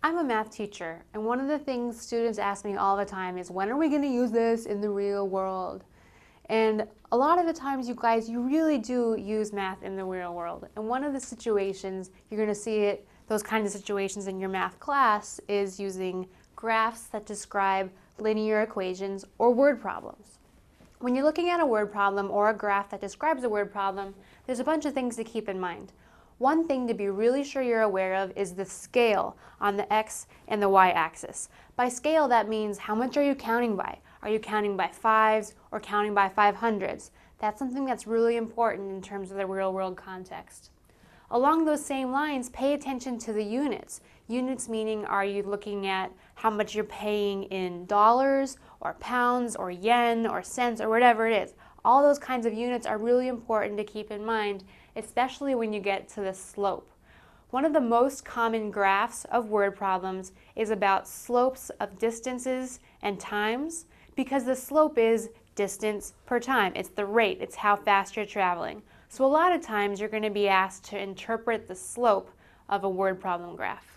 I'm a math teacher, and one of the things students ask me all the time is, when are we going to use this in the real world? And a lot of the times, you guys, you really do use math in the real world. And one of the situations you're going to see it, those kinds of situations in your math class, is using graphs that describe linear equations or word problems. When you're looking at a word problem or a graph that describes a word problem, there's a bunch of things to keep in mind. One thing to be really sure you're aware of is the scale on the x and the y axis. By scale, that means how much are you counting by? Are you counting by fives or counting by 500s? That's something that's really important in terms of the real world context. Along those same lines, pay attention to the units. Units meaning, are you looking at how much you're paying in dollars or pounds or yen or cents or whatever it is. All those kinds of units are really important to keep in mind, especially when you get to the slope. One of the most common graphs of word problems is about slopes of distances and times, because the slope is distance per time. It's the rate, it's how fast you're traveling. So a lot of times you're going to be asked to interpret the slope of a word problem graph.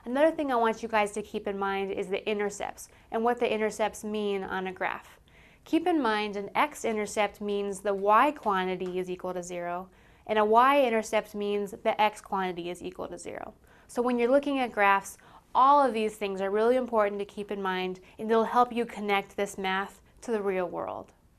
Another thing I want you guys to keep in mind is the intercepts and what the intercepts mean on a graph. Keep in mind an x-intercept means the y quantity is equal to 0, and a y-intercept means the x quantity is equal to 0. So when you're looking at graphs, all of these things are really important to keep in mind, and they'll help you connect this math to the real world.